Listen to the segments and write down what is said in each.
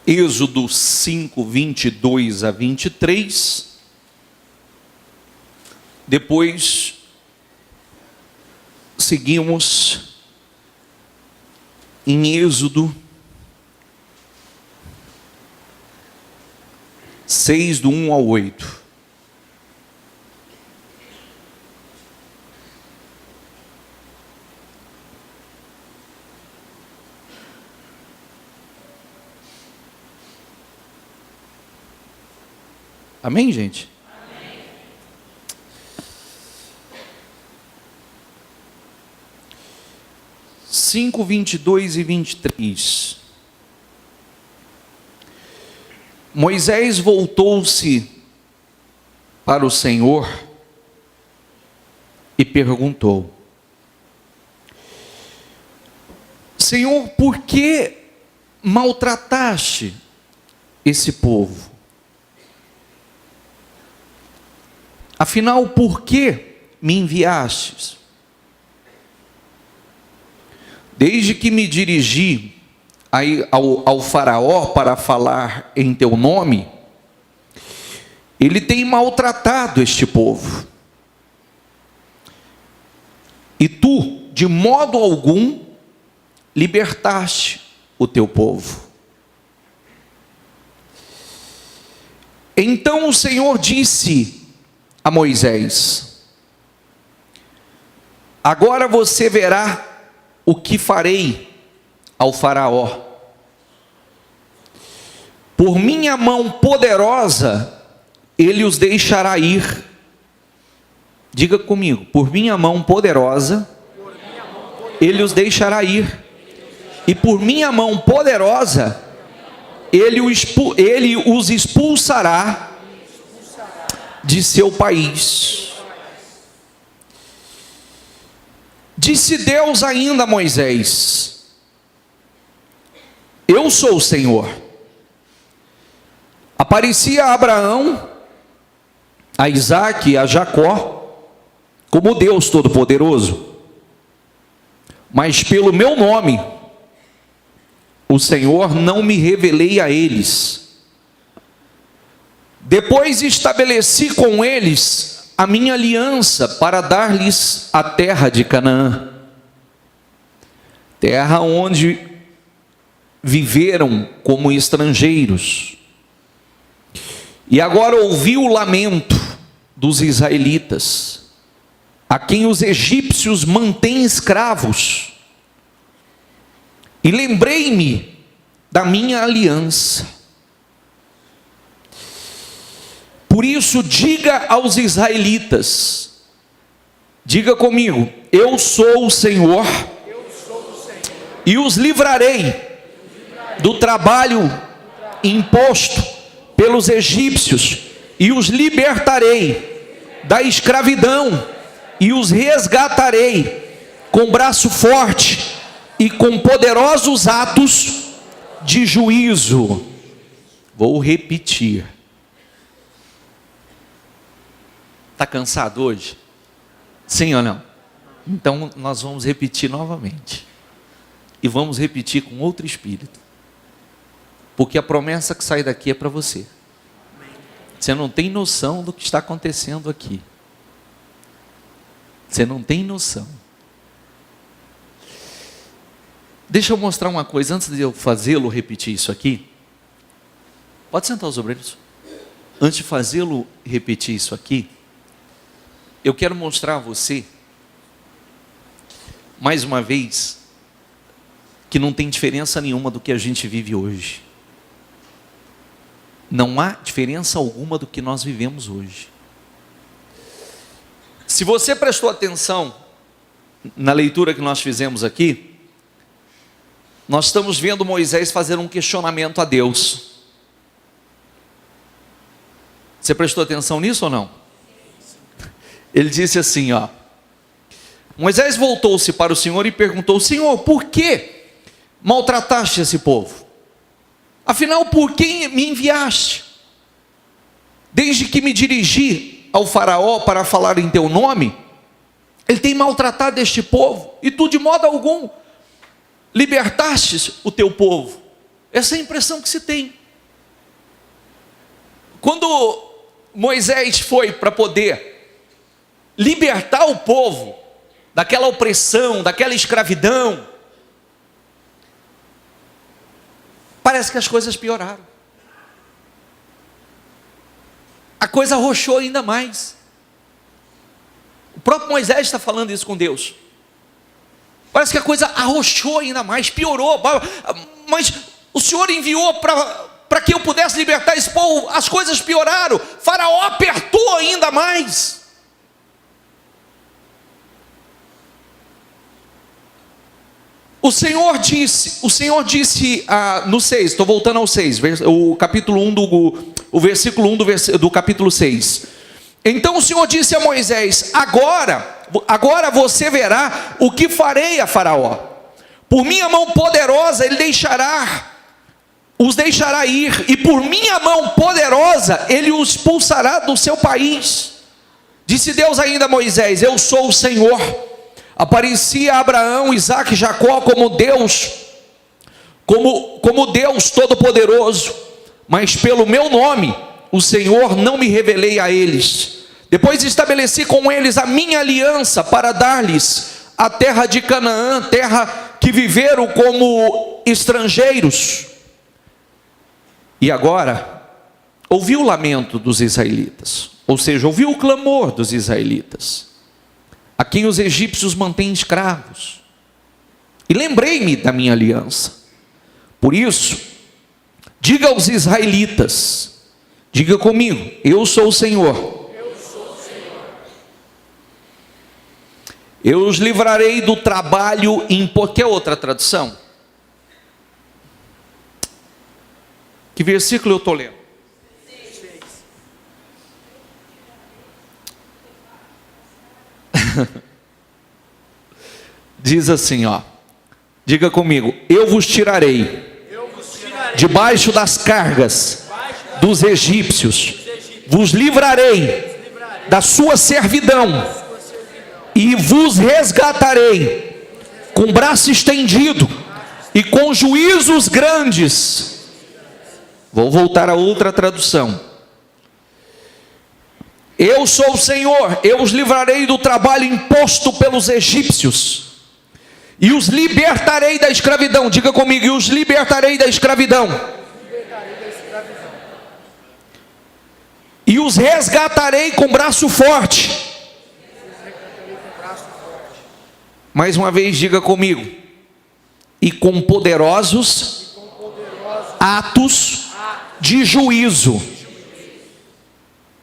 Êxodo 5, 22 a 23. Depois, seguimos em Êxodo 6, do 1 ao 8. Amém, gente? Amém. 5, 22 e 23. Moisés voltou-se para o Senhor e perguntou: Senhor, por que maltrataste esse povo? Afinal, por que me enviastes? Desde que me dirigi ao faraó para falar em teu nome, ele tem maltratado este povo. E tu, de modo algum, libertaste o teu povo. Então o Senhor disse a Moisés: agora você verá o que farei ao faraó. Por minha mão poderosa ele os deixará ir. Diga comigo: por minha mão poderosa ele os deixará ir. E por minha mão poderosa ele os expulsará de seu país. Disse Deus ainda a Moisés: eu sou o Senhor. Aparecia a Abraão, a Isaque e a Jacó como Deus Todo-Poderoso, mas pelo meu nome o Senhor não me revelei a eles. Depois estabeleci com eles a minha aliança para dar-lhes a terra de Canaã, terra onde viveram como estrangeiros. E agora ouvi o lamento dos israelitas, a quem os egípcios mantêm escravos, e lembrei-me da minha aliança. Por isso, diga aos israelitas, diga comigo: eu sou o Senhor, e os livrarei do trabalho imposto pelos egípcios, e os libertarei da escravidão, e os resgatarei com braço forte e com poderosos atos de juízo. Vou repetir. Está cansado hoje? Sim ou não? Então nós vamos repetir novamente. E vamos repetir com outro espírito. Porque a promessa que sai daqui é para você. Você não tem noção do que está acontecendo aqui. Você não tem noção. Deixa eu mostrar uma coisa, antes de eu fazê-lo repetir isso aqui. Pode sentar os obreiros. Antes de fazê-lo repetir isso aqui, eu quero mostrar a você, mais uma vez, que não tem diferença nenhuma do que a gente vive hoje. Não há diferença alguma do que nós vivemos hoje. Se você prestou atenção na leitura que nós fizemos aqui, nós estamos vendo Moisés fazer um questionamento a Deus. Você prestou atenção nisso ou não? Ele disse assim, Moisés voltou-se para o Senhor e perguntou: Senhor, por que maltrataste esse povo? Afinal, por que me enviaste? Desde que me dirigi ao faraó para falar em teu nome, ele tem maltratado este povo, e tu de modo algum libertastes o teu povo. Essa é a impressão que se tem. Quando Moisés foi para poder libertar o povo daquela opressão, daquela escravidão, parece que as coisas pioraram. A coisa arrochou ainda mais. O próprio Moisés está falando isso com Deus. Parece que a coisa arrochou ainda mais, piorou. Mas o Senhor enviou para que eu pudesse libertar esse povo. As coisas pioraram. Faraó apertou ainda mais. O Senhor disse no 6, estou voltando ao 6, o capítulo 1 o versículo 1 do capítulo 6. Então o Senhor disse a Moisés: agora você verá o que farei a Faraó. Por minha mão poderosa ele os deixará ir, e por minha mão poderosa ele os expulsará do seu país. Disse Deus ainda a Moisés: eu sou o Senhor. Aparecia a Abraão, Isaque e Jacó como Deus Todo-Poderoso, mas pelo meu nome, o Senhor, não me revelei a eles. Depois estabeleci com eles a minha aliança para dar-lhes a terra de Canaã, terra que viveram como estrangeiros. E agora, ouvi o lamento dos israelitas, ou seja, ouvi o clamor dos israelitas, a quem os egípcios mantêm escravos, e lembrei-me da minha aliança. Por isso, diga aos israelitas, diga comigo: eu sou o Senhor. Eu sou o Senhor. Eu os livrarei do trabalho em... Que outra tradução? Que versículo eu estou lendo? Diz assim, diga comigo: eu vos tirarei debaixo das cargas dos egípcios, vos livrarei da sua servidão e vos resgatarei com braço estendido e com juízos grandes. Vou voltar a outra tradução. Eu sou o Senhor, eu os livrarei do trabalho imposto pelos egípcios e os libertarei da escravidão. Diga comigo: e os libertarei da escravidão. E os resgatarei com braço forte. Mais uma vez, diga comigo: e com poderosos atos de juízo.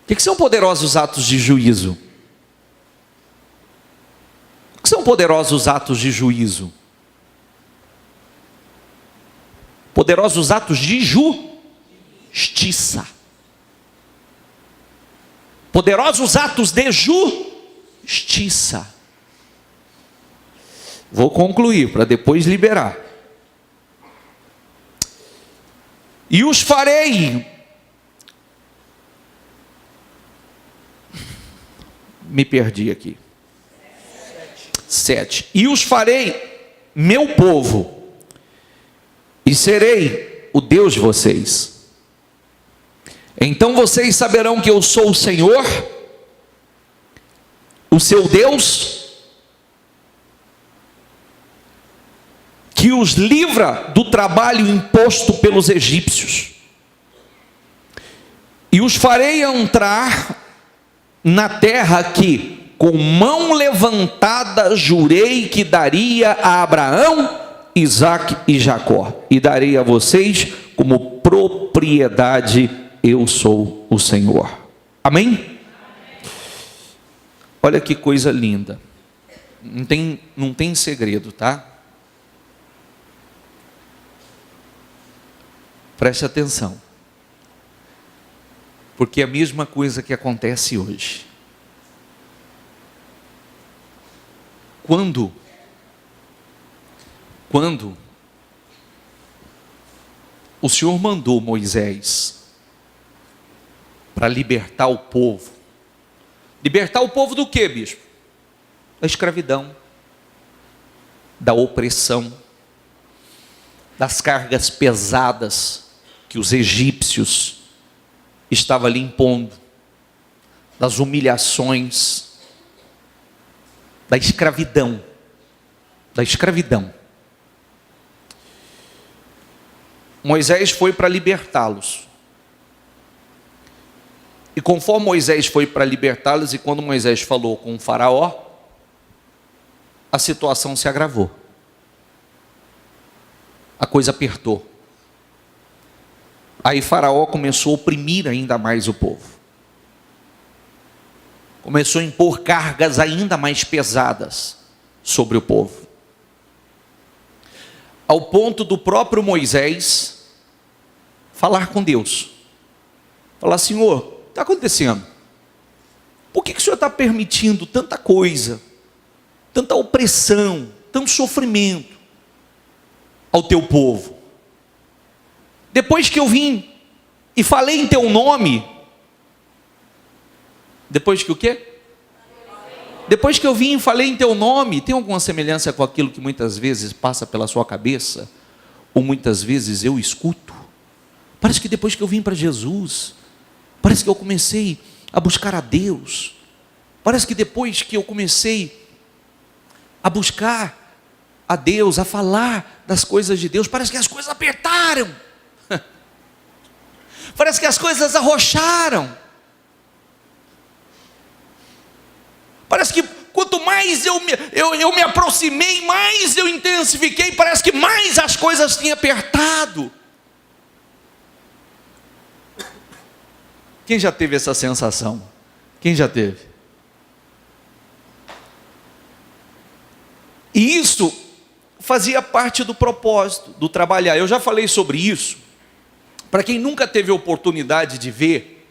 O que são poderosos atos de juízo? O que são poderosos atos de juízo? Poderosos atos de justiça. Poderosos atos de justiça. Vou concluir para depois liberar. E os farei... Me perdi aqui. 7. E os farei meu povo, e serei o Deus de vocês. Então vocês saberão que eu sou o Senhor, o seu Deus, que os livra do trabalho imposto pelos egípcios. E os farei entrar na terra que, com mão levantada, jurei que daria a Abraão, Isaque e Jacó, e darei a vocês como propriedade. Eu sou o Senhor. Amém? Olha que coisa linda. Não tem segredo, tá? Preste atenção. Porque é a mesma coisa que acontece hoje. Quando o Senhor mandou Moisés para libertar o povo. Libertar o povo do quê, bispo? Da escravidão, da opressão. das cargas pesadas que os egípcios estavam ali impondo, das humilhações, da escravidão. Moisés foi para libertá-los. E conforme Moisés foi para libertá-los, e quando Moisés falou com o faraó, a situação se agravou. A coisa apertou. Aí faraó começou a oprimir ainda mais o povo. Começou a impor cargas ainda mais pesadas sobre o povo. Ao ponto do próprio Moisés falar com Deus. Falar: Senhor, o que está acontecendo? Por que o Senhor está permitindo tanta coisa, tanta opressão, tanto sofrimento ao teu povo? Depois que eu vim e falei em teu nome, depois que o quê? Depois que eu vim e falei em teu nome, tem alguma semelhança com aquilo que muitas vezes passa pela sua cabeça, ou muitas vezes eu escuto? Parece que depois que eu vim para Jesus, parece que eu comecei a buscar a Deus, parece que depois que eu comecei a buscar a Deus, a falar das coisas de Deus, parece que as coisas apertaram, parece que as coisas arrocharam. Parece que quanto mais eu me aproximei, mais eu intensifiquei, parece que mais as coisas tinham apertado. Quem já teve essa sensação? Quem já teve? E isso fazia parte do propósito, do trabalhar. Eu já falei sobre isso. Para quem nunca teve a oportunidade de ver,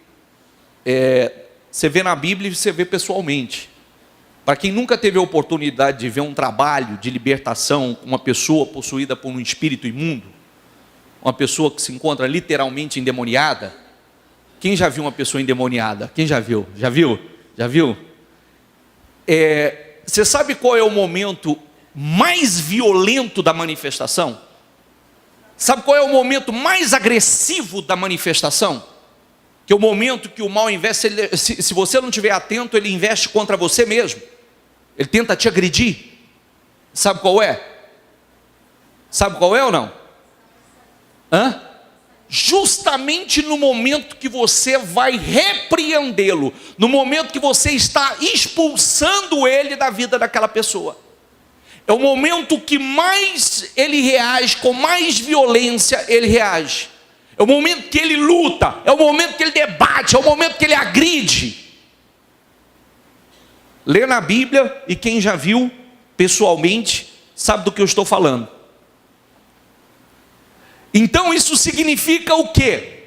você vê na Bíblia e você vê pessoalmente. Para quem nunca teve a oportunidade de ver um trabalho de libertação com uma pessoa possuída por um espírito imundo, uma pessoa que se encontra literalmente endemoniada. Quem já viu uma pessoa endemoniada? Quem já viu? Já viu? Já viu? Você sabe qual é o momento mais violento da manifestação? Sabe qual é o momento mais agressivo da manifestação? Que é o momento que o mal investe, se você não estiver atento, ele investe contra você mesmo. Ele tenta te agredir. Sabe qual é? Sabe qual é ou não? Justamente no momento que você vai repreendê-lo, no momento que você está expulsando ele da vida daquela pessoa. É o momento que mais ele reage, com mais violência ele reage. É o momento que ele luta, é o momento que ele debate, é o momento que ele agride. Lê na Bíblia, e quem já viu pessoalmente sabe do que eu estou falando. Então isso significa o quê?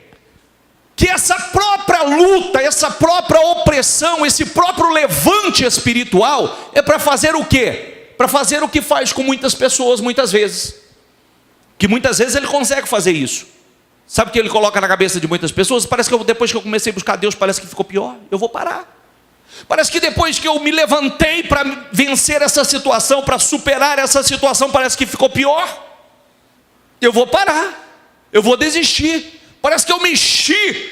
Que essa própria luta, essa própria opressão, esse próprio levante espiritual é para fazer o quê? Para fazer o que faz com muitas pessoas muitas vezes. Que muitas vezes ele consegue fazer isso. Sabe o que ele coloca na cabeça de muitas pessoas? Parece que depois que eu comecei a buscar Deus, parece que ficou pior. Eu vou parar. Parece que depois que eu me levantei para vencer essa situação, para superar essa situação, parece que ficou pior. Eu vou parar. Eu vou desistir. Parece que eu mexi.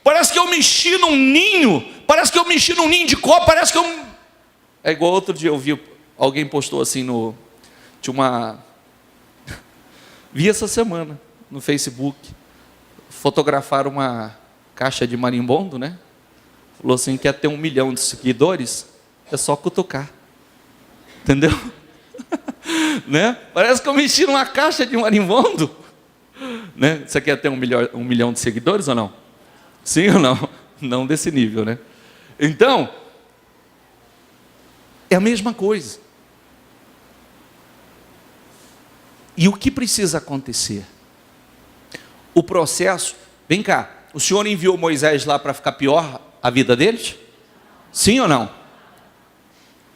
Parece que eu mexi num ninho. Parece que eu mexi num ninho de copo. Parece que eu... É igual outro dia eu vi, alguém postou assim no... Tinha uma... Vi essa semana no Facebook. Fotografaram uma caixa de marimbondo, né? Falou assim, quer ter 1 milhão de seguidores? É só cutucar. Entendeu? Né? Parece que eu mexi numa caixa de marimbondo. Né? Você quer ter 1 milhão de seguidores ou não? Sim ou não? Não desse nível, né? Então, é a mesma coisa. E o que precisa acontecer? O processo, vem cá, o Senhor enviou Moisés lá para ficar pior a vida deles? Sim ou não?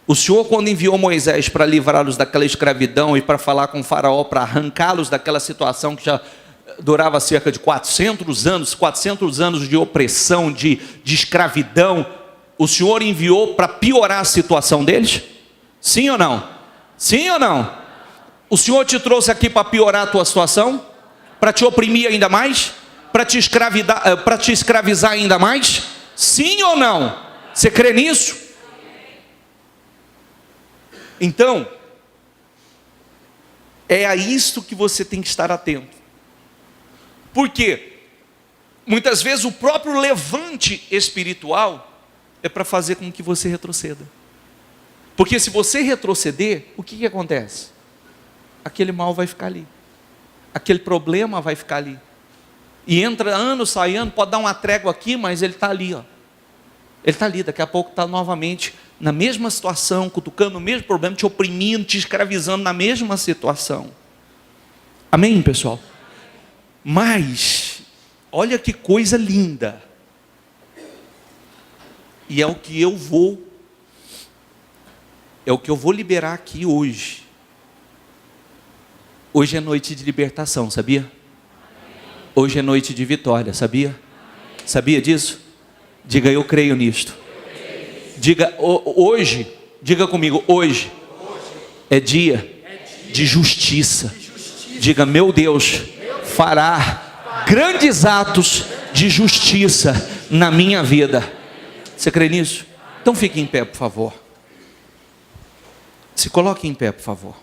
O Senhor, quando enviou Moisés para livrá-los daquela escravidão e para falar com o faraó, para arrancá-los daquela situação que já durava cerca de 400 anos de opressão, de escravidão, o Senhor enviou para piorar a situação deles? Sim ou não? Sim ou não? O Senhor te trouxe aqui para piorar a tua situação? Para te oprimir ainda mais? Para te escravizar ainda mais? Sim ou não? Você crê nisso? Então, é a isto que você tem que estar atento. Por quê? Muitas vezes o próprio levante espiritual é para fazer com que você retroceda. Porque se você retroceder, o que acontece? Aquele mal vai ficar ali. Aquele problema vai ficar ali. E entra ano, sai ano, pode dar uma trégua aqui, mas ele está ali, ó. Ele está ali, daqui a pouco está novamente na mesma situação, cutucando o mesmo problema, te oprimindo, te escravizando na mesma situação. Amém, pessoal? Mas, olha que coisa linda. E é o que eu vou liberar aqui hoje. Hoje é noite de libertação, sabia? Hoje é noite de vitória, sabia? Sabia disso? Diga, eu creio nisto. Diga, hoje, diga comigo, hoje é dia de justiça. Diga, meu Deus fará grandes atos de justiça na minha vida. Você crê nisso? Então fique em pé, por favor. Se coloque em pé, por favor.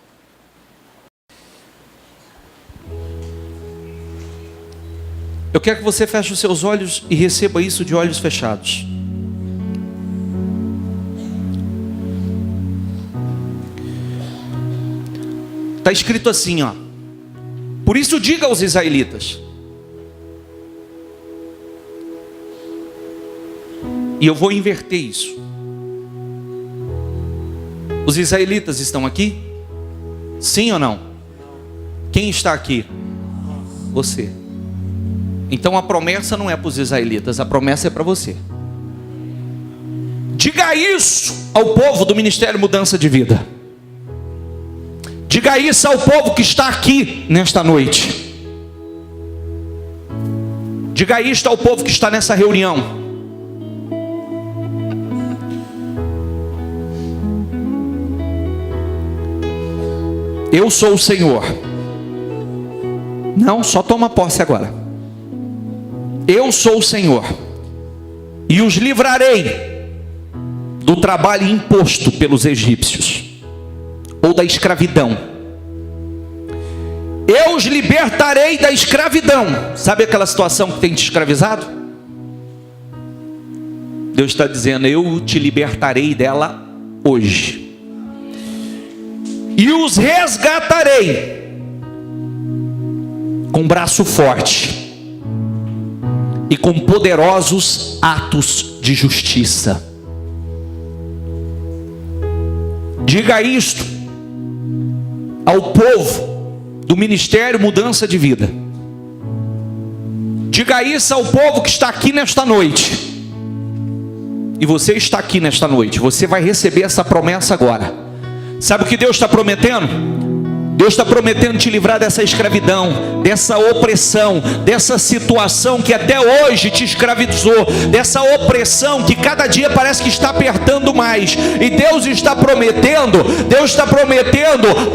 Eu quero que você feche os seus olhos e receba isso de olhos fechados. Está escrito assim, ó. Por isso diga aos israelitas. E eu vou inverter isso. Os israelitas estão aqui? Sim ou não? Quem está aqui? Você. Então a promessa não é para os israelitas, a promessa é para você. Diga isso ao povo do Ministério Mudança de Vida. Diga isso ao povo que está aqui nesta noite. Diga isto ao povo que está nessa reunião. Eu sou o Senhor. Não, só toma posse agora. Eu sou o Senhor, e os livrarei do trabalho imposto pelos egípcios, ou da escravidão. Eu os libertarei da escravidão. Sabe aquela situação que tem te escravizado? Deus está dizendo, eu te libertarei dela hoje. E os resgatarei com braço forte e com poderosos atos de justiça. Diga isto ao povo do Ministério Mudança de Vida. Diga isso ao povo que está aqui nesta noite. E você está aqui nesta noite. Você vai receber essa promessa agora. Sabe o que Deus está prometendo? Deus está prometendo te livrar dessa escravidão, dessa opressão, dessa situação que até hoje te escravizou, dessa opressão que cada dia parece que está apertando mais. E Deus está prometendo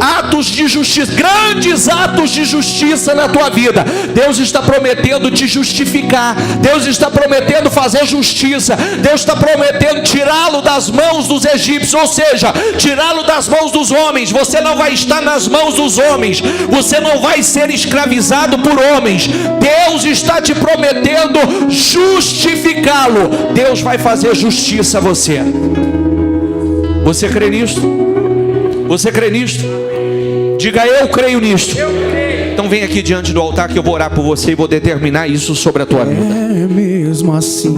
atos de justiça, grandes atos de justiça na tua vida. Deus está prometendo te justificar. Deus está prometendo fazer justiça. Deus está prometendo tirá-lo das mãos dos egípcios, ou seja, tirá-lo das mãos dos homens. Você não vai estar nas mãos dos homens, você não vai ser escravizado por homens. Deus está te prometendo justificá-lo. Deus vai fazer justiça a você. Você crê nisto? Você crê nisto? Diga, eu creio nisto. Então vem aqui diante do altar que eu vou orar por você e vou determinar isso sobre a tua vida. É mesmo assim.